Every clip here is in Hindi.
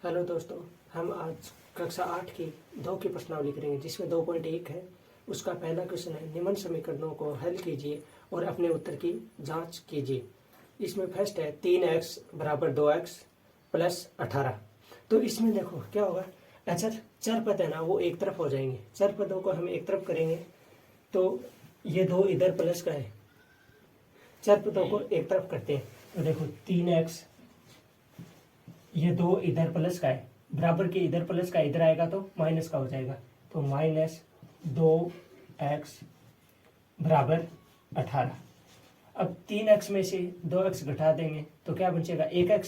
हेलो दोस्तों, हम आज कक्षा 8 की 2 की प्रश्नावली करेंगे जिसमें 2.1 है। उसका पहला क्वेश्चन है, निम्न समीकरणों को हल कीजिए और अपने उत्तर की जांच कीजिए। इसमें फर्स्ट है 3x बराबर 2x प्लस 18। तो इसमें देखो क्या होगा, अचर चर पद है ना, वो एक तरफ हो जाएंगे। चर पदों को हम एक तरफ करेंगे तो ये दो इधर प्लस का है, चर पदों को एक तरफ करते हैं तो देखो 3x, ये दो इधर प्लस का है, बराबर के इधर प्लस का इधर आएगा तो माइनस का हो जाएगा। तो -2x बराबर 18। अब 3x में से 2x घटा देंगे तो क्या बचेगा, 1x।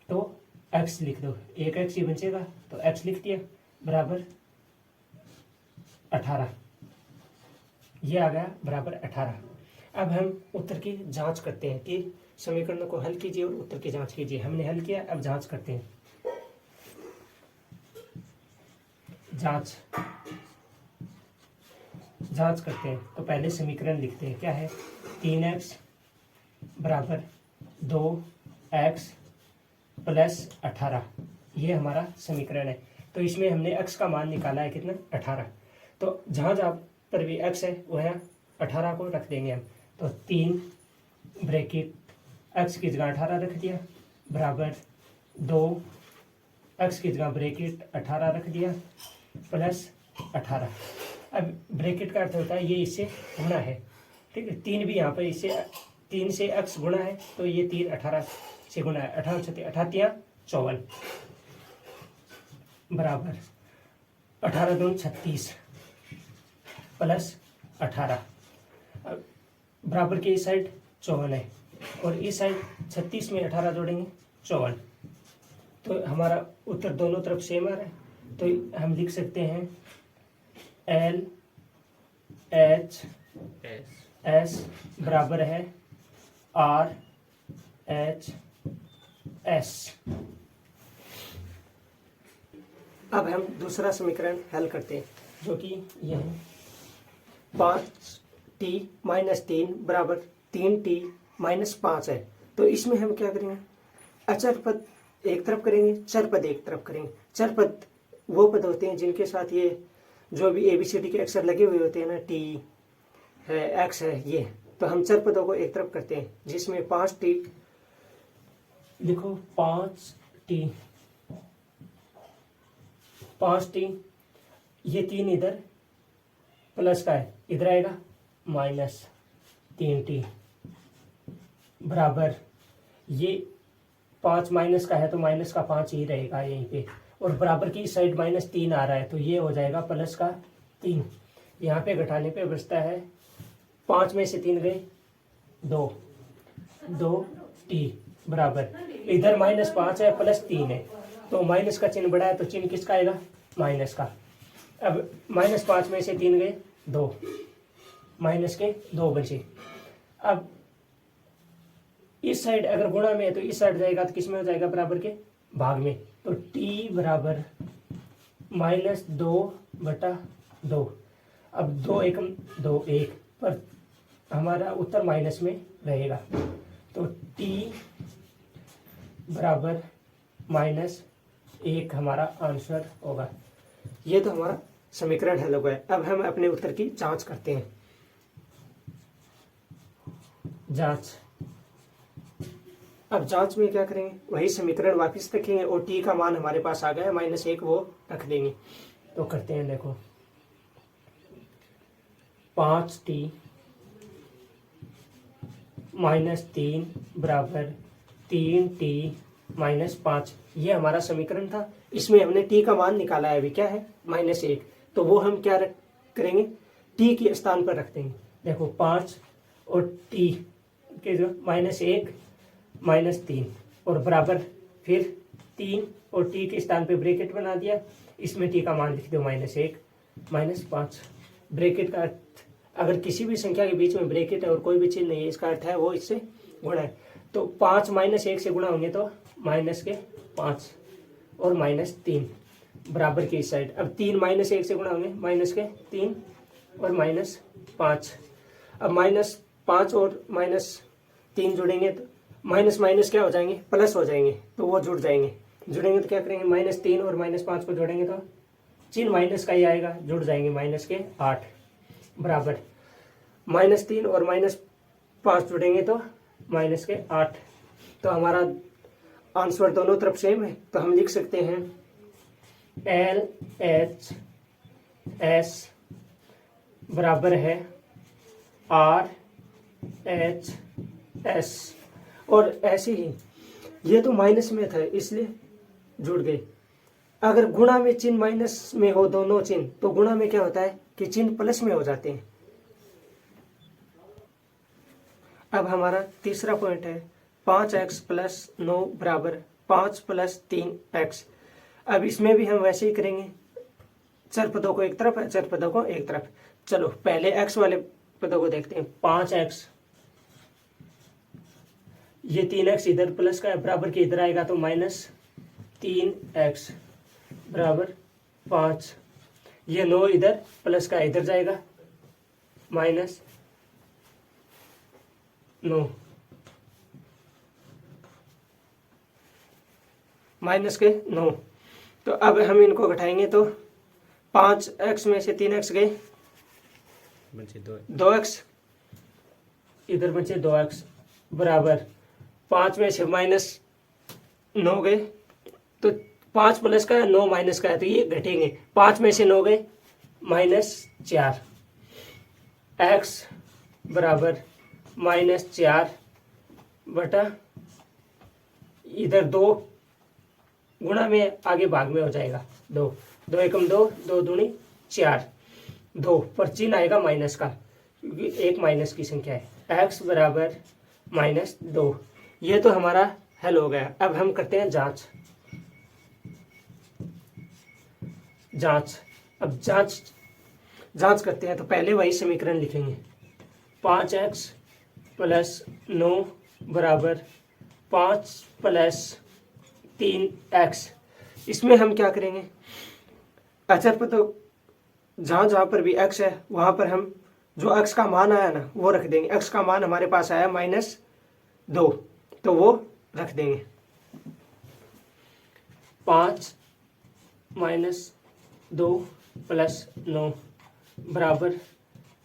तो x लिख दो, 1x ही बचेगा तो x लिख दिया बराबर 18। ये आ गया बराबर 18। अब हम उत्तर की जांच करते हैं कि समीकरणों को हल कीजिए और उत्तर की जांच कीजिए। हमने हल किया, अब जांच करते हैं। जांच करते हैं तो पहले समीकरण लिखते हैं। क्या है, 3x बराबर 2x प्लस 18। ये हमारा समीकरण है। तो इसमें हमने x का मान निकाला है कितना, 18। तो जहाँ जहाँ पर भी x है वह 18 को रख देंगे हम। तो 3 ब्रैकेट x की जगह 18 रख दिया बराबर 2 x की जगह ब्रैकेट 18 रख दिया प्लस 18। अब ब्रैकेट का अर्थ होता है ये इससे गुणा है, ठीक है। 3 भी यहाँ पर इससे 3 से x गुणा है तो ये 3 18 से गुणा है। 18 54 बराबर 18 दूनी 36 प्लस 18। अब बराबर के इस साइड 54 है और इस साइड 36 में 18 जोड़ेंगे 54। तो हमारा उत्तर दोनों तरफ सेम आ रहा है। तो हम लिख सकते हैं LHS बराबर है RHS। अब हम दूसरा समीकरण हल करते हैं जो कि यह है 5t - 3 बराबर 3t - 5 है। तो इसमें हम क्या करेंगे, अचर पद एक तरफ करेंगे, चर पद एक तरफ करेंगे। चर पद वो पद होते हैं जिनके साथ ये जो भी ABCD के अक्षर लगे हुए होते हैं ना, T है, X है, ये। तो हम चर पदों को एक तरफ करते हैं जिसमें 5t लिखो, 5t, ये 3 इधर प्लस का है, इधर आएगा -3t बराबर, ये 5 माइनस का है तो माइनस का 5 ही रहेगा यहीं पे, और बराबर की साइड -3 आ रहा है तो ये हो जाएगा प्लस का 3। यहाँ पे घटाने पे बचता है 5 में से 3 गए 2t बराबर, इधर -5 है प्लस 3 है तो माइनस का चिन्ह बढ़ा है तो चिन्ह किसका आएगा, माइनस का। अब -5 में से 3 गए 2, माइनस के 2 बचे। अब इस साइड अगर गुणा में है तो इस साइड जाएगा तो किस में हो जाएगा, बराबर के भाग में। तो t बराबर -2/2। अब 2 एकम 2 1 पर हमारा उत्तर माइनस में रहेगा तो t बराबर -1 हमारा आंसर होगा। ये तो हमारा समीकरण हल हो गया। अब हम अपने उत्तर की जांच करते हैं। अब जांच में क्या करेंगे, वही समीकरण वापस रखेंगे और t का मान हमारे पास आ गया है -1, वो रख देंगे। तो करते हैं, देखो 5t - 3 बराबर 3t - 5। ये हमारा समीकरण था। इसमें हमने t का मान निकाला है, अभी क्या है, -1। तो वो हम क्या करेंगे, t के स्थान पर रख देंगे। देखो 5 और t के जो -1 -3 और बराबर फिर 3 और t के स्थान पे ब्रैकेट बना दिया। इसमें t का मान लिख दो -1 -5। ब्रैकेट का अर्थ, अगर किसी भी संख्या के बीच में ब्रैकेट है और कोई भी चिन्ह नहीं है, इसका अर्थ है वो इससे गुणा है। तो 5 -1 से गुणा होंगे तो -5 और -3 बराबर की इस साइड। अब 3 -1 से गुणा होंगे -3 और -5। अब -5 और -3 जुड़ेंगे तो माइनस माइनस क्या हो जाएंगे, प्लस हो जाएंगे, तो वो जुड़ जाएंगे। जुड़ेंगे तो क्या करेंगे, -3 और -5 को जोड़ेंगे तो चिन्ह माइनस का ही आएगा, जुड़ जाएंगे माइनस के 8 बराबर -3 और -5 जुड़ेंगे तो माइनस के 8। तो हमारा आंसर दोनों तरफ सेम है, तो हम लिख सकते हैं LHS बराबर है RHS। और ऐसे ही ये तो माइनस में था इसलिए जुड़ गए। अगर गुणा में चिन्ह माइनस में हो दोनों चिन्ह, तो गुणा में क्या होता है कि चिन्ह प्लस में हो जाते हैं। अब हमारा तीसरा पॉइंट है 5x + 9 बराबर 5 + 3x। अब इसमें भी हम वैसे ही करेंगे, चर पदों को एक तरफ है, चर पदों को एक तरफ। चलो पहले x वाले पदों को देखते हैं। 5x, ये 3x इधर प्लस का है, बराबर के इधर आएगा तो -3x बराबर 5। ये 9 इधर प्लस का इधर जाएगा -9 -9। तो अब हम इनको घटाएंगे तो 5x में से 3x गए, बचे 2x, इधर बचे 2x बराबर 5 में से -9 गए, तो 5 प्लस का है 9 माइनस का है, तो ये घटेंगे। 5 में से 9 गए -4, x बराबर -4 बटा इधर 2 गुणा में आगे भाग में हो जाएगा 2, 2 एकम 2, 2 दूनी 4, 2 पर चिन्ह आएगा माइनस का, क्योंकि एक माइनस की संख्या है। x बराबर -2। ये तो हमारा हल हो गया। अब हम करते हैं जांच। अब जांच करते हैं, तो पहले वही समीकरण लिखेंगे। 5x + 9 बराबर 5 + 3x। इसमें हम क्या करेंगे, अचर पर तो जहाँ पर भी x है वहाँ पर हम जो x का मान आया ना वो रख देंगे। x का मान हमारे पास आया -2, तो वो रख देंगे। 5 - 2 + 9 बराबर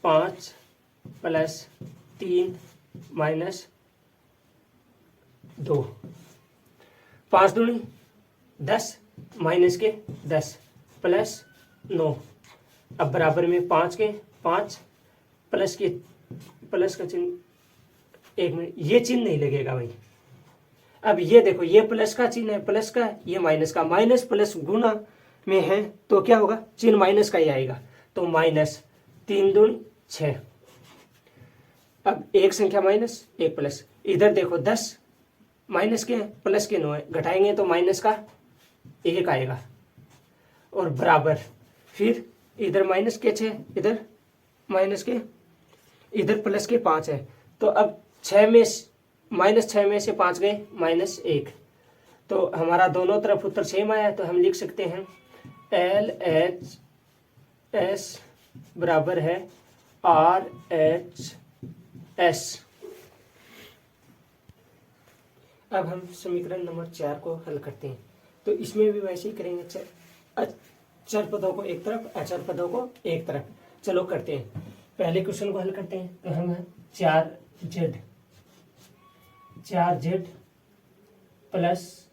5 + 3 - 2, 5 दूनी 10 माइनस के 10 प्लस 9। अब बराबर में 5 के 5 प्लस का चिन्ह 1 मिनट, ये चिन्ह नहीं लगेगा भाई। अब ये देखो, ये प्लस का चिन्ह है, प्लस का, ये माइनस का। माइनस प्लस गुना में है तो क्या होगा, चिन्ह माइनस का ही आएगा। तो -3 दूनी 6। अब एक संख्या माइनस, एक प्लस। इधर देखो 10 माइनस के प्लस के 9 है, घटाएंगे तो माइनस का 1 आएगा और बराबर, फिर इधर माइनस के 6, इधर माइनस के, इधर प्लस के 5 है। तो अब -6 में से 5 गए -1। तो हमारा दोनों तरफ उत्तर सेम आया, तो हम लिख सकते हैं LHS बराबर है RHS। अब हम समीकरण नंबर 4 को हल करते हैं। तो इसमें भी वैसे ही करेंगे, चर पदों को एक तरफ, अचर पदों को एक तरफ। चलो करते हैं, पहले क्वेश्चन को हल करते हैं। तो हम 4z प्लस,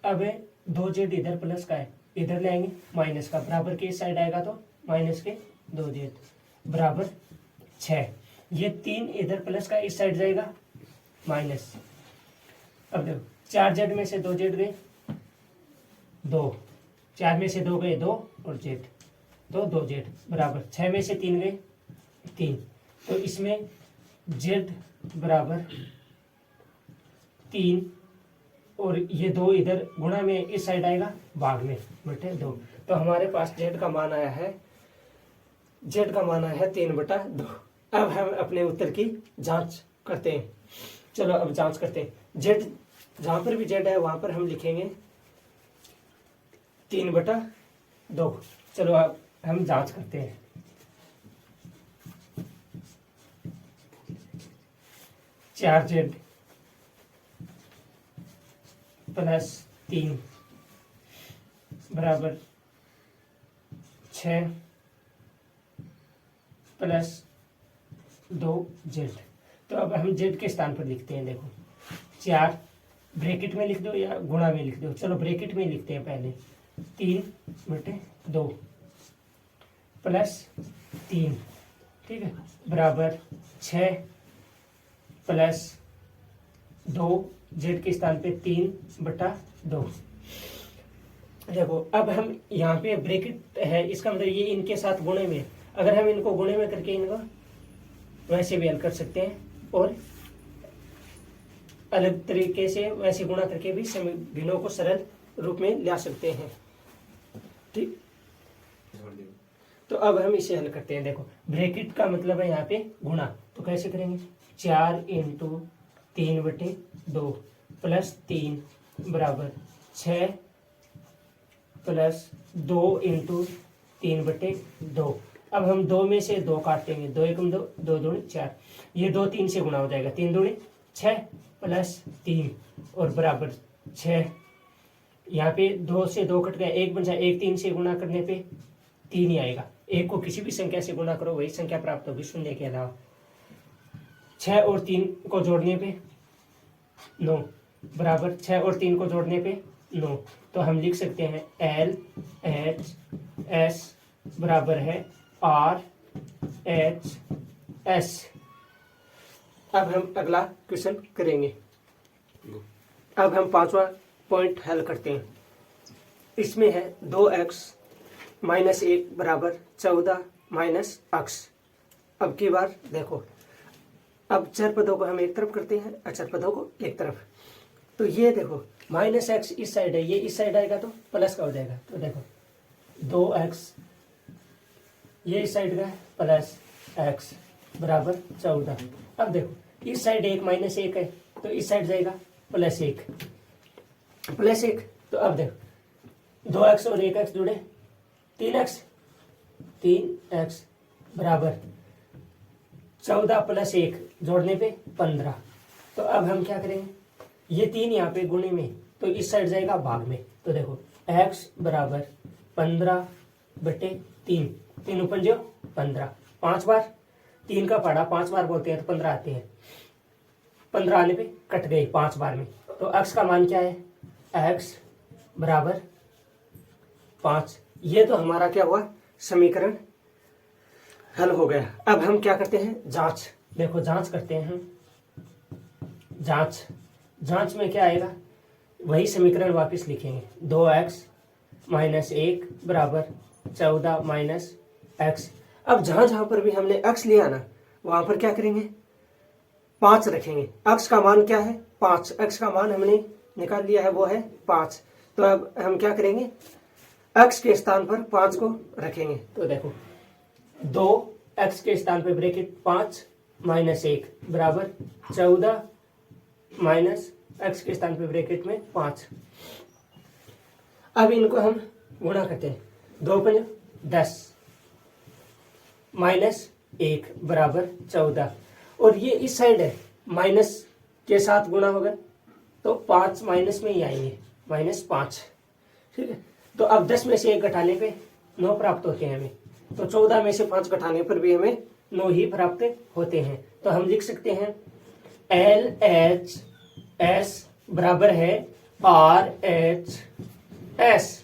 अब 2z इधर प्लस का है, इधर ले आएंगे माइनस का, बराबर के इस साइड आएगा तो माइनस के 2z बराबर 6। ये 3 इधर प्लस का इस साइड जाएगा माइनस। अब देखो 4z में से 2z गए 2, 4 में से 2 गए 2 और z, 2z बराबर 6 में से 3 गए 3। तो इसमें z बराबर 3 और ये 2 इधर गुणा में इस साइड आएगा भाग में बटे 2। तो हमारे पास z का मान आया है 3/2। अब हम अपने उत्तर की जांच करते हैं। चलो अब जांच करते हैं। z जहाँ पर भी z है वहाँ पर हम लिखेंगे 3/2। चलो अब हम जांच करते हैं। (4z + 3) बराबर 6 प्लस 2z। तो अब हम z के स्थान पर लिखते हैं। देखो 4 ब्रैकेट में लिख दो या गुणा में लिख दो, चलो ब्रैकेट में लिखते हैं पहले। 3/2 प्लस 3, ठीक है, बराबर 6 प्लस 2, z के स्थान पे 3/2। देखो अब हम यहाँ पे ब्रैकेट है, इसका मतलब ये इनके साथ गुणे में, अगर हम इनको गुणे में करके इनको वैसे भी हल कर सकते हैं और अलग तरीके से वैसे गुणा करके भी समीकरणों को सरल रूप में ला सकते हैं। ठीक, तो अब हम इसे हल करते हैं। देखो ब्रैकेट का मतलब है यहाँ पे गुणा, तो कैसे करेंगे? 4 × 3/2 प्लस 3 बराबर 6 प्लस 2 × 3/2। अब हम 2 में से 2 काटेंगे, 2 × 2, 2 दूनी 4, ये 2 3 से गुणा हो जाएगा, 3 दूनी 6 प्लस 3 और बराबर 6। यहाँ पे 2 से 2 कट गया, 1 बन जाए, 1 3 से गुणा करने पे 3 ही आएगा। 1 को किसी भी संख्या से गुणा करो वही संख्या प्राप्त होगी, शून्य के अलावा। 6 और 3 को जोड़ने पे 9 बराबर 6 और 3 को जोड़ने पे 9। तो हम लिख सकते हैं LHS बराबर है RHS। अब हम अगला क्वेश्चन करेंगे। अब हम 5वां पॉइंट हल करते हैं। इसमें है 2x - 1 बराबर 14 माइनस x। अब की बार देखो, अब चर पदों को हम एक तरफ करते हैं, अचर पदों को एक तरफ। तो ये देखो -x इस साइड है, ये इस साइड आएगा तो प्लस का हो जाएगा। तो देखो 2x ये इस साइड का है प्लस x बराबर 14। अब देखो इस साइड 1 - 1 है तो इस साइड जाएगा +1 +1। तो अब देखो 2x और 1x जुड़े 3x बराबर 14 + 1 जोड़ने पे 15। तो अब हम क्या करेंगे, ये 3 यहाँ पे गुणे में, तो इस साइड जाएगा भाग में। तो देखो x बराबर 15/3, 3 × 5 = 15, 5 बार 3 का पढ़ा 5 बार बोलते हैं तो 15 आते हैं, 15 आने पे कट गई 5 बार में। तो x का मान क्या है? x बराबर 5। ये तो हमारा क्या हुआ, समीकरण हल हो गया। अब हम क्या करते हैं, जांच। देखो जांच करते हैं हम। जांच में क्या आएगा, वही समीकरण वापस लिखेंगे। 2x - 1 बराबर 14 माइनस x। अब जहां पर भी हमने x लिया ना, वहां पर क्या करेंगे, 5 रखेंगे। x का मान क्या है? 5। x का मान हमने निकाल लिया है, वो है 5। तो अब हम क्या करेंगे, x के स्थान पर 5 को रखेंगे। तो देखो 2x के स्थान पर ब्रैकेट 5 - 1 बराबर 14 माइनस x के स्थान पर ब्रैकेट में 5। अब इनको हम गुणा करते हैं। 2 × 5 = 10 माइनस 1 बराबर 14। और ये इस साइड है, माइनस के साथ गुणा होगा तो 5 माइनस में ही आएंगे, -5। ठीक है, तो अब 10 में से 1 घटाने पे 9 प्राप्त होते हैं हमें। तो 14 में से 5 घटाने पर भी हमें 9 ही प्राप्त होते हैं। तो हम लिख सकते हैं LHS बराबर है RHS।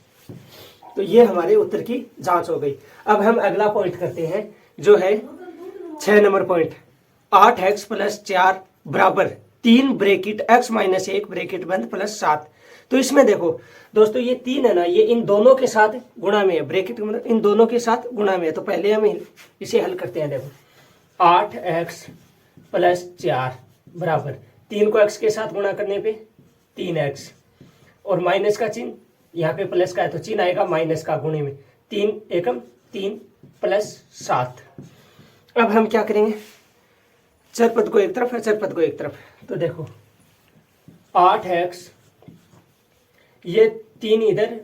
तो ये हमारे उत्तर की जांच हो गई। अब हम अगला पॉइंट करते हैं, जो है 6 नंबर पॉइंट। 8x + 4 बराबर 3 ब्रैकेट x - 1 ब्रैकेट बंद प्लस 7। तो इसमें देखो दोस्तों, ये 3 है ना, ये इन दोनों के साथ गुणा में है, ब्रैकेट मतलब इन दोनों के साथ गुणा में है। तो पहले हम इसे हल करते हैं। देखो 8x + 4 बराबर 3 को x के साथ गुणा करने पे 3x और माइनस का चिन्ह, यहाँ पे प्लस का है तो चिन्ह आएगा माइनस का गुणे में। 3 एकम 3 + 7। अब हम क्या करेंगे, चर पद को एक तरफ, अचर पद को एक तरफ। तो देखो 8x, ये 3 इधर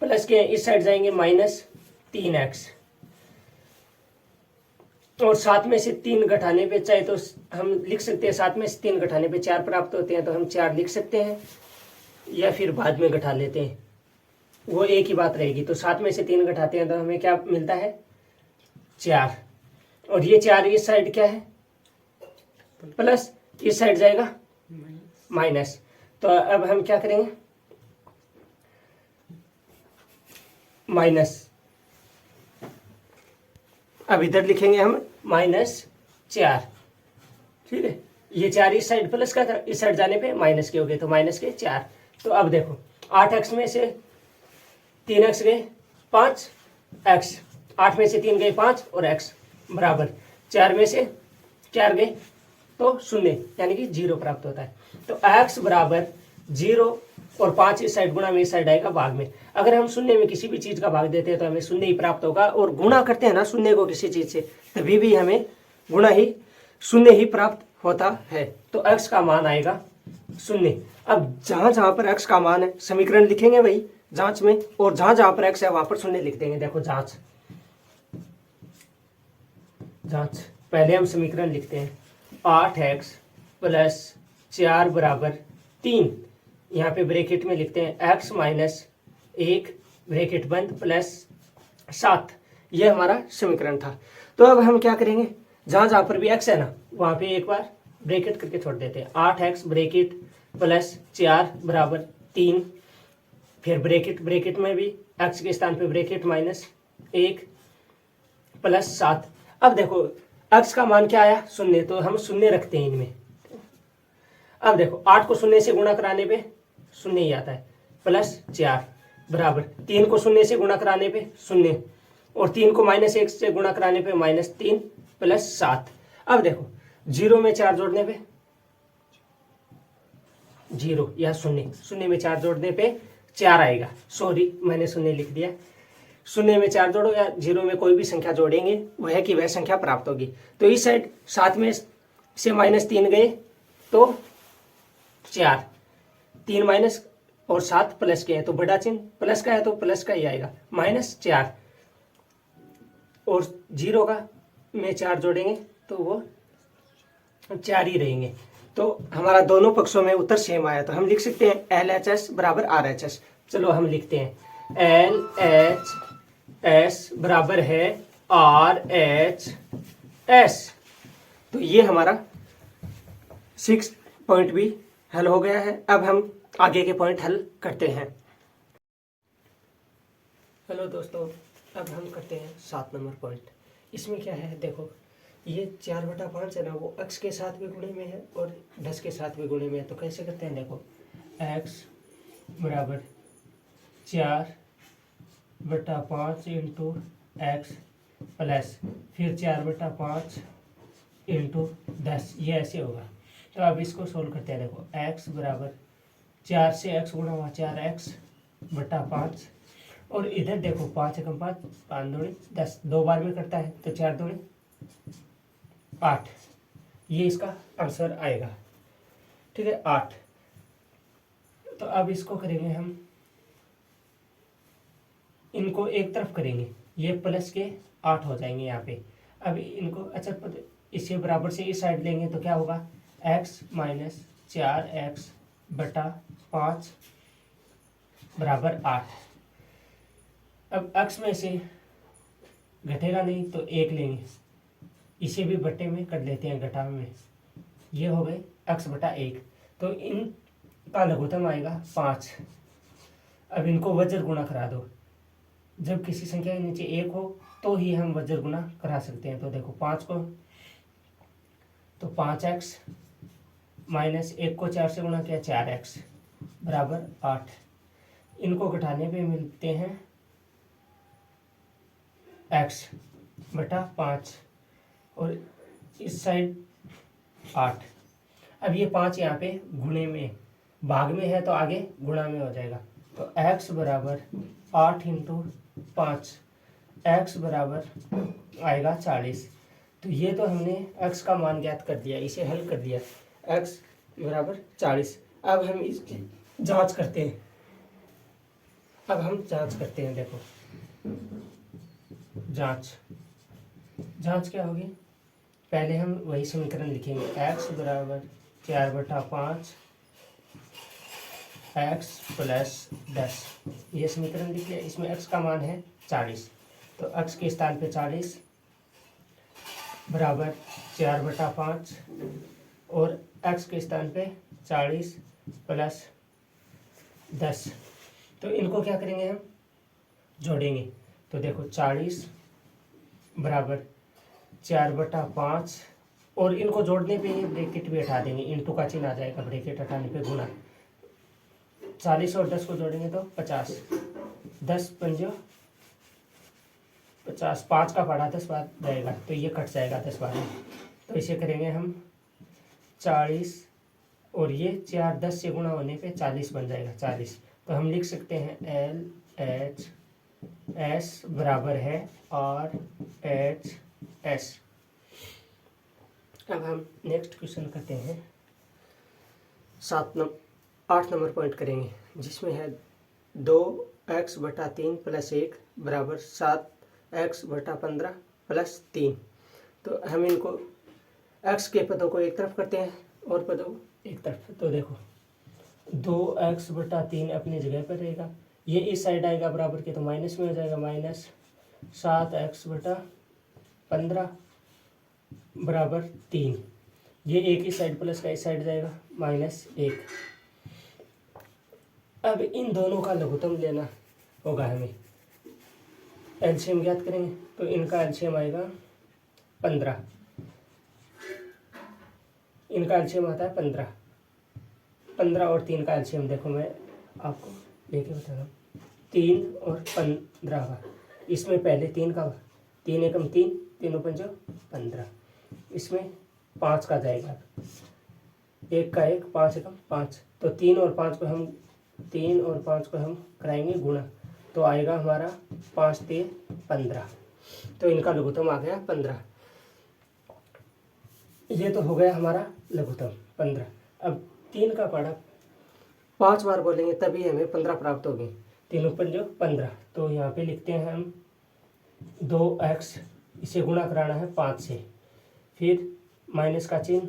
प्लस के इस साइड जाएंगे -3x, और 7 में से 3 घटाने पे चाहे तो हम लिख सकते हैं 7 में से 3 घटाने पे 4 प्राप्त होते हैं, तो हम 4 लिख सकते हैं या फिर बाद में घटा लेते हैं। वो एक ही बात रहेगी। तो 7 में से 3 घटाते हैं तो हमें क्या मिलता है 4, और ये 4 इस साइड क्या है प्लस, इस साइड जाएगा माइनस। तो अब हम क्या करेंगे माइनस, अब इधर लिखेंगे हम -4, ठीक है। ये 4 इस साइड प्लस का था, इस साइड जाने पे माइनस के हो गए, तो -4। तो अब देखो 8x में से 3x गए 5x, 8 में से 3 गए 5 और x बराबर 4 में से 4 गए तो 0, यानी कि 0 प्राप्त होता है। तो x बराबर 0 और 5 इस साइड गुणा में इस साइड आएगा भाग में। अगर हम शून्य में किसी भी चीज का भाग देते हैं तो हमें शून्य ही प्राप्त होगा, और गुणा करते हैं ना शून्य को किसी चीज से, तभी भी हमें गुणा ही शून्य ही प्राप्त होता है। तो x का मान आएगा 0। अब जहां जहां पर x का मान है समीकरण लिखेंगे वही जांच में, और जहां जहां पर x है वहां पर 0 लिख देंगे। देखो जांच पहले हम समीकरण लिखते हैं 8x प्लस 4 बराबर 3, यहाँ पे ब्रैकेट में लिखते हैं x माइनस 1 ब्रैकेट बंद प्लस 7। यह हमारा समीकरण था। तो अब हम क्या करेंगे, जहां जहां पर भी x है ना वहां पे एक बार ब्रैकेट करके छोड़ देते हैं। 8x ब्रैकेट प्लस 4 बराबर 3, फिर ब्रैकेट में भी x के स्थान पे ब्रैकेट माइनस 1 प्लस 7। अब देखो x का मान क्या आया 0, तो हम 0 रखते हैं इनमें। अब देखो 8 को 0 से गुणा कराने पे 0 ही आता है, प्लस 4 बराबर 3 को 0 से गुणा कराने पे 0, और 3 को -1 से गुणा कराने पे -3 प्लस 7। अब देखो 0 में 4 जोड़ने पे 0 या 0 में 4 जोड़ने पे 4 आएगा। सॉरी मैंने 0 लिख दिया। 0 में 4 जोड़ो या 0 में कोई भी संख्या जोड़ेंगे वह की वह संख्या प्राप्त होगी। तो इस साइड 7 में से -3 गए तो 4, 3 माइनस और 7 प्लस के हैं तो बड़ा चिन्ह प्लस का है तो प्लस का ही आएगा, -4, और 0 का में 4 जोड़ेंगे तो वो 4 ही रहेंगे। तो हमारा दोनों पक्षों में उत्तर सेम आया, तो हम लिख सकते हैं LHS बराबर RHS। चलो हम लिखते हैं LHS बराबर है RHS। तो ये हमारा 6 पॉइंट भी हल हो गया है। अब हम आगे के पॉइंट हल करते हैं। हेलो दोस्तों, अब हम करते हैं 7 नंबर पॉइंट। इसमें क्या है देखो, ये 4/5 है ना वो x के साथ भी गुणे में है और 10 के साथ भी गुणे में है। तो कैसे करते हैं देखो, x बराबर 4/5 इंटू एक्स प्लस फिर 4/5 इंटू 10, ये ऐसे होगा। तो अब इसको सोल्व करते हैं। देखो x बराबर 4 से x गुणा हुआ 4x/5, और इधर देखो 5 एकम 5, 5 दूनी 10, 2 बार में करता है तो 4 दूनी 8, ये इसका आंसर आएगा। ठीक है 8। तो अब इसको करेंगे हम, इनको एक तरफ करेंगे, ये प्लस के 8 हो जाएंगे यहाँ पे। अब इनको अच्छा इससे बराबर से इस साइड लेंगे तो क्या होगा, x माइनस 4x/5 बराबर 8। अब x में से घटेगा नहीं तो 1 लेंगे, इसे भी बट्टे में कर लेते हैं घटा में, ये हो गए x/1। तो इनका लघुत्तम आएगा 5। अब इनको वज्र गुणा करा दो, जब किसी संख्या के नीचे 1 हो तो ही हम वज्र गुणा करा सकते हैं। तो देखो 5 को तो 5x माइनस 1 को 4 से गुणा किया 4x बराबर 8। इनको घटाने पे मिलते हैं x/5 और इस साइड 8। अब ये 5 यहाँ पे गुणे में भाग में है तो आगे गुणा में हो जाएगा। तो x बराबर 8 इंटू 5, x बराबर आएगा 40। तो ये तो हमने x का मान ज्ञात कर दिया, इसे हल कर दिया, x बराबर 40। अब हम इसकी जांच करते हैं। देखो जांच क्या होगी, पहले हम वही समीकरण लिखेंगे, x बराबर 4/5 x प्लस 10, ये समीकरण लिख लिया। इसमें x का मान है 40, तो x के स्थान पे 40 बराबर 4/5 और x के स्थान पे 40 प्लस 10। तो इनको क्या करेंगे, हम जोड़ेंगे। तो देखो 40 बराबर 4/5 और इनको जोड़ने पे ये ब्रैकेट भी हटा देंगे, इंटू का चिन्ह आ जाएगा, ब्रैकेट हटाने पे गुना। 40 और 10 को जोड़ेंगे तो 50, 10 पंजो 50, 5 का पढ़ा 10 बार जाएगा तो ये कट जाएगा 10 बार में। तो इसे करेंगे हम 40 और ये 4 10 से गुणा होने पे 40 बन जाएगा 40। तो हम लिख सकते हैं LHS बराबर है RHS। अब हम नेक्स्ट क्वेश्चन करते हैं, 8 नंबर पॉइंट करेंगे, जिसमें है 2x/3 + 1 बराबर 7x/15 + 3। तो हम इनको x के पदों को एक तरफ करते हैं और पदों एक तरफ। तो देखो 2x/3 अपनी जगह पर रहेगा, ये इस साइड आएगा बराबर के तो माइनस में हो जाएगा, माइनस 7x/15 बराबर 3। ये एक इस साइड प्लस का इस साइड जाएगा -1। अब इन दोनों का लघुत्तम लेना होगा हमें, एलसीएम ज्ञात करेंगे। तो इनका एलसीएम आएगा 15, इनका एलसीएम आता है 15। 15 और 3 का एलसीएम देखो, मैं आपको लेके बता रहा हूँ, 3 और 15 का। इसमें पहले 3 का, 3 एकम 3, 3 पंजो 15। इसमें 5 का जाएगा, 1 का 1, 5 एकम 5। तो 3 और 5 को हम कराएंगे गुणा, तो आएगा हमारा 5 3 15। तो इनका लघुत्तम आ गया 15। ये तो हो गया हमारा लघुत्तम 15। अब 3 का पढ़ा 5 बार बोलेंगे तभी हमें 15 प्राप्त होगी। 3 पंजो 15। तो यहाँ पे लिखते हैं हम 2x, इसे गुणा कराना है 5 से, फिर माइनस का चिन्ह,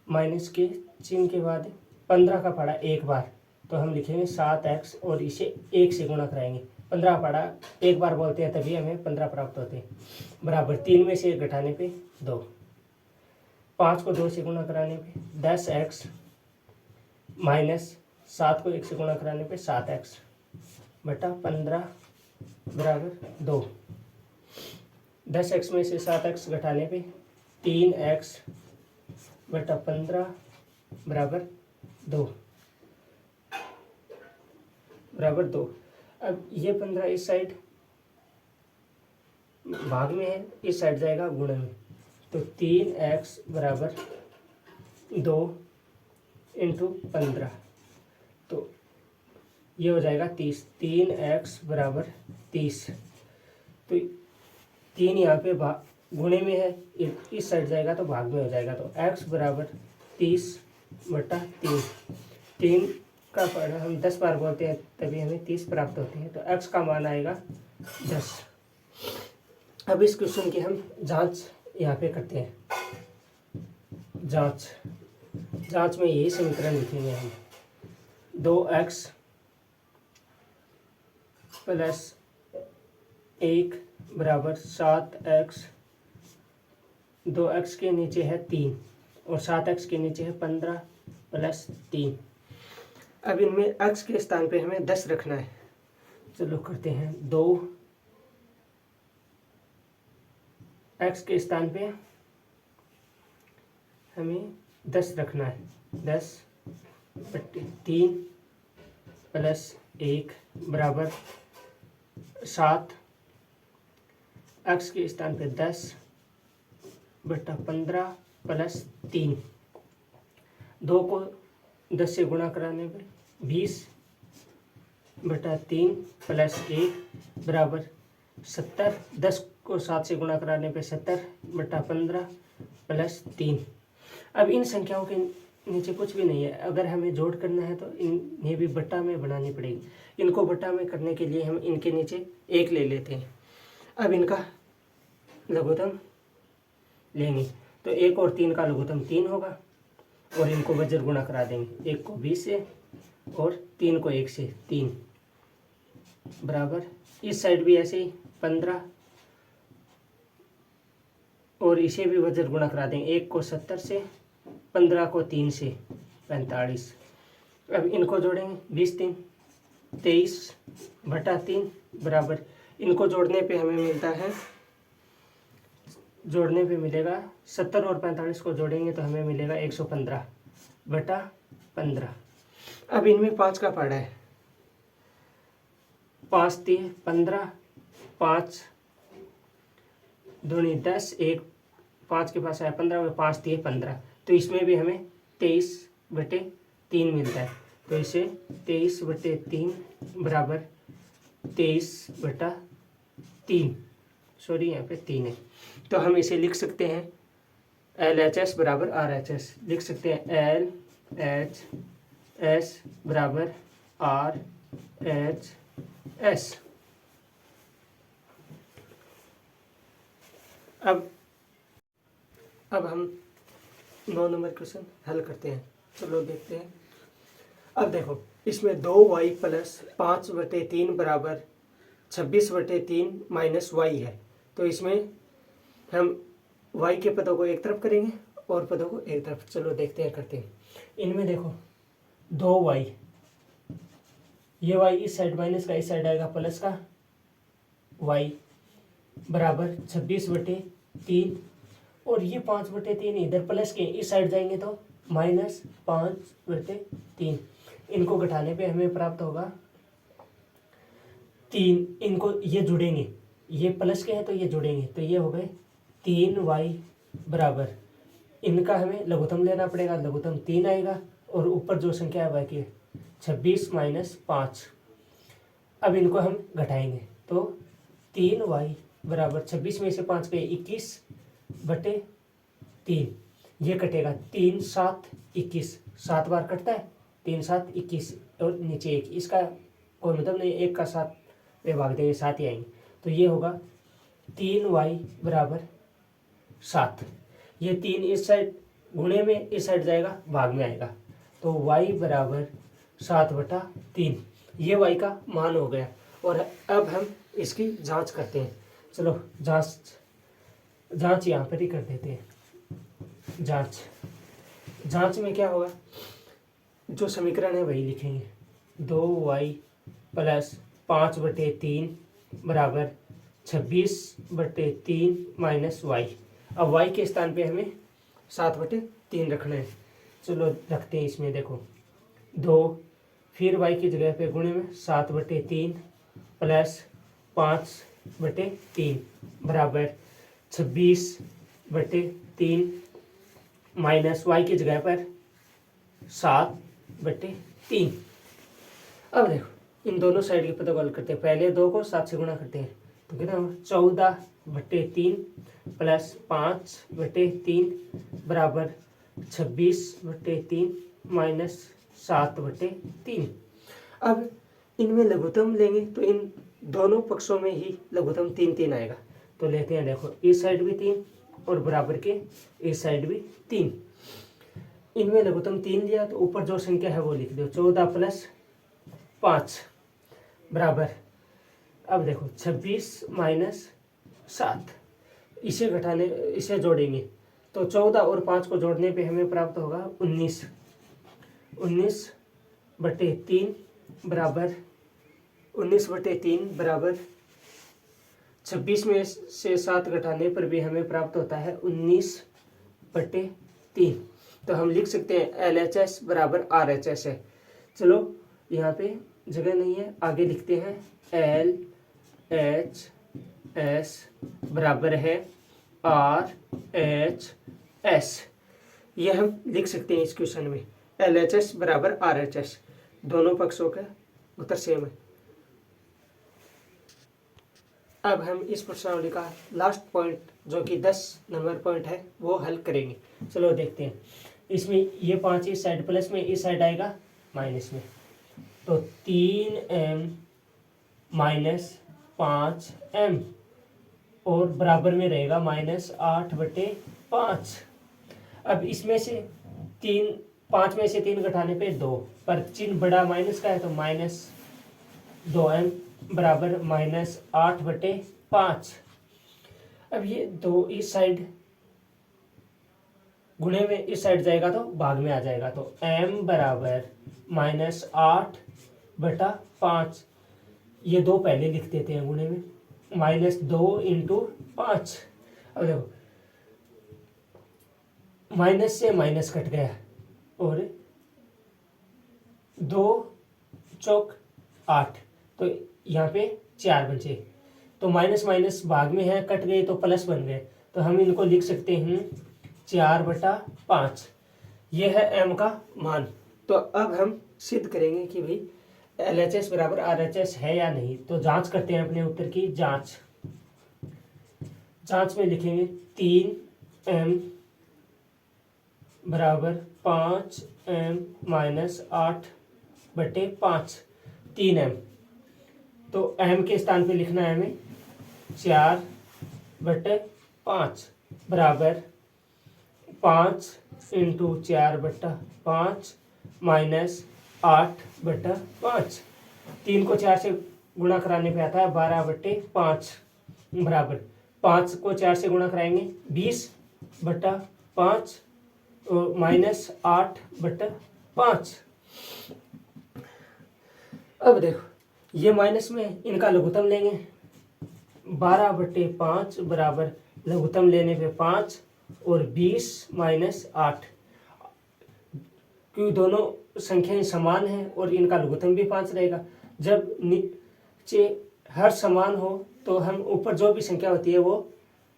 माइनस के चिन्ह के बाद 15 का पढ़ा एक बार, तो हम लिखेंगे 7x और इसे 1 से गुणा कराएंगे। 15 पढ़ा एक बार बोलते हैं तभी हमें 15 प्राप्त होते हैं, बराबर 3 में से 1 घटाने पे 2, 5 को 2 से गुणा कराने पे 10x माइनस 7 को 1 से गुणा कराने पे 7x बटा 15 बराबर 2। 10x में से 7x घटाने पे 3x बटा 15 बराबर 2 बराबर 2। अब ये 15 इस साइड भाग में है, इस साइड जाएगा गुणे में, तो 3x बराबर 2 इंटू 15, तो ये हो जाएगा 30। 3x बराबर 30। तो 3 यहाँ पे गुणे में है, इस साइड जाएगा तो भाग में हो जाएगा, तो x बराबर 30 बटा 3। 3 का पढ़ा हम 10 बार बोलते हैं तभी हमें 30 प्राप्त होते हैं, तो x का मान आएगा 10। अब इस क्वेश्चन की हम जांच यहाँ पे करते हैं। जांच में यही समीकरण लिखेंगे हम, 2x प्लस 1 बराबर 7x, 2x के नीचे है 3 और 7x के नीचे है 15 प्लस 3। अब इनमें x के स्थान पे हमें 10 रखना है। चलो करते हैं, 2x के स्थान पे हमें 10 रखना है। 10 बटे 3 प्लस 1 बराबर 7, x के स्थान पे 10 बटा 15 प्लस 3। 2 को 10 से गुणा कराने पे 20 बटा 3 प्लस 1 बराबर 70। 10 को 7 से गुणा कराने पे 70 बटा 15 प्लस 3। अब इन संख्याओं के नीचे कुछ भी नहीं है, अगर हमें जोड़ करना है तो इन्हें भी बट्टा में बनानी पड़ेगी। इनको बट्टा में करने के लिए हम इनके नीचे 1 ले लेते हैं। अब इनका लघुत्तम लेंगे, तो 1 और 3 का लघुत्तम 3 होगा और इनको वज्र गुणा करा देंगे, 1 को 20 से और 3 को 1 से, 3 बराबर इस साइड भी ऐसे ही 15 और इसे भी वज्र गुणा करा देंगे, 1 को 70 से, 15 को 3 से 45। अब इनको जोड़ेंगे, 20 3 23/3 बराबर इनको जोड़ने पे हमें मिलता है, जोड़ने पे मिलेगा 70 और 45 को जोड़ेंगे तो हमें मिलेगा 115/15। अब इनमें 5 का पड़ा है, 5 3 15, 5 दूनी 10, 1 5 के पास आया 15 और 5 3 15, तो इसमें भी हमें 23/3 मिलता है। तो इसे 23/3 बराबर 23/3, सॉरी यहाँ पे 3 है, तो हम इसे लिख सकते हैं LHS बराबर RHS, लिख सकते हैं LHS बराबर RHS। अब हम 9 नंबर क्वेश्चन हल करते हैं, चलो देखते हैं। अब देखो इसमें 2y प्लस 5/3 बराबर 26/3 माइनस y है, तो इसमें हम y के पदों को एक तरफ करेंगे और पदों को एक तरफ, चलो देखते हैं करते हैं। इनमें देखो 2y, ये y इस साइड माइनस का इस साइड आएगा प्लस का, y बराबर 26/3 और ये 5/3 इधर प्लस के इस साइड जाएंगे तो -5/3। इनको घटाने पे हमें प्राप्त होगा 3, इनको ये जुड़ेंगे, ये प्लस के हैं तो ये जुड़ेंगे, तो ये हो गए 3y बराबर, इनका हमें लघुत्तम लेना पड़ेगा, लघुत्तम 3 आएगा और ऊपर जो संख्या है बाकी है 26 - 5। अब इनको हम घटाएंगे तो 3y बराबर 26 में से 5 गए 21/3, ये कटेगा 3 7 21, 7 बार कटता है, 3 7 21 और नीचे 1, इसका कोई मतलब नहीं, 1 का 7 पे भाग देंगे 7 ही आएंगे, तो ये होगा 3y बराबर 7। ये 3 इस साइड गुणे में इस साइड जाएगा, भाग में आएगा, तो y बराबर 7/3, ये y का मान हो गया। और अब हम इसकी जांच करते हैं, चलो जांच यहाँ पर ही कर देते हैं। जांच में क्या होगा, जो समीकरण है वही लिखेंगे, 2y प्लस 5/3 बराबर 26/3 माइनस y। अब y के स्थान पे हमें 7/3 रखना है, चलो रखते हैं। इसमें देखो 2, फिर y की जगह पे गुणे में 7/3 प्लस 5/3 बराबर 26/3 माइनस y की जगह पर 7/3। अब देखो इन दोनों साइड के पदों को हल करते हैं, पहले 2 को 7 से गुणा करते हैं तो कितना होगा 14/3 प्लस 5/3 बराबर 26/3 माइनस 7/3। अब इनमें लघुत्तम लेंगे तो इन दोनों पक्षों में ही लघुत्तम 3 3 आएगा, तो लेते हैं। देखो इस साइड भी 3 और बराबर के इस साइड भी 3, इनमें लघुत्तम 3 लिया तो ऊपर जो संख्या है वो लिख दो, 14 प्लस 5 बराबर, अब देखो 26 माइनस 7, इसे घटाने इसे जोड़ेंगे तो 14 और 5 को जोड़ने पे हमें प्राप्त होगा 19/3 बराबर 26 में से 7 घटाने पर भी हमें प्राप्त होता है 19/3। तो हम लिख सकते हैं LHS बराबर RHS है। चलो यहाँ पे जगह नहीं है, आगे लिखते हैं LHS बराबर है RHS, ये हम लिख सकते हैं इस क्वेश्चन में, LHS बराबर RHS, दोनों पक्षों का उत्तर सेम है। अब हम इस प्रश्नावली का लास्ट पॉइंट जो कि 10 नंबर पॉइंट है वो हल करेंगे, चलो देखते हैं। इसमें ये 5 इस साइड प्लस में, इस साइड आएगा माइनस में, तो 3m माइनस 5m और बराबर में रहेगा -8/5। अब इसमें से तीन, 5 में से 3 घटाने पे 2, पर चिन्ह बड़ा माइनस का है तो -2m बराबर -8/5। अब ये 2 इस साइड गुणे में इस साइड जाएगा तो भाग में आ जाएगा, तो m बराबर -8/5। ये 2 पहले लिख देते हैं गुणे में, -2 × 5। अब देखो माइनस से माइनस कट गया और 2 चौक 8, तो यहाँ पे 4 बचे, तो माइनस माइनस भाग में है, कट गए तो प्लस बन गए, तो हम इनको लिख सकते हैं 4/5। यह है m का मान। तो अब हम सिद्ध करेंगे कि भाई LHS बराबर RHS है या नहीं। तो जांच करते हैं अपने उत्तर की जांच। जांच में लिखेंगे 3m बराबर 5m - 8/5, 3m। तो m के स्थान पे लिखना है हमें 4/5 बराबर 5 × 4/5 -8/5। 3 को 4 से गुणा कराने पे आता है 12/5 बराबर 5 को 4 से गुणा कराएंगे 20/5 और -8/5। अब देखो ये माइनस में इनका लघुत्तम लेंगे, 12/5 बराबर लघुत्तम लेने पे 5 और 20 - 8, क्योंकि दोनों संख्याएं समान हैं और इनका लघुत्तम भी 5 रहेगा। जब नीचे हर समान हो तो हम ऊपर जो भी संख्या होती है वो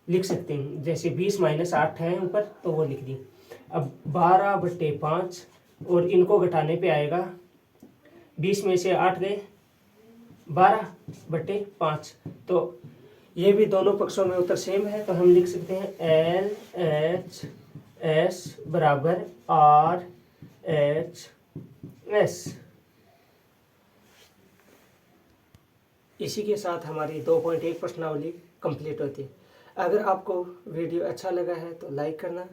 लिख सकते हैं, जैसे 20 - 8 है ऊपर तो वो लिख दी। अब 12/5 और इनको घटाने पे आएगा, 20 में से 8 गए 12/5, तो ये भी दोनों पक्षों में उत्तर सेम है, तो हम लिख सकते हैं LHS बराबर RHS। इसी के साथ हमारी 2.1 प्रश्नावली कंप्लीट होती है। अगर आपको वीडियो अच्छा लगा है तो लाइक करना,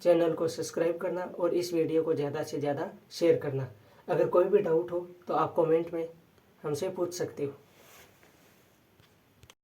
चैनल को सब्सक्राइब करना और इस वीडियो को ज़्यादा से ज़्यादा शेयर करना। अगर कोई भी डाउट हो तो आप कमेंट में हमसे पूछ सकते हो।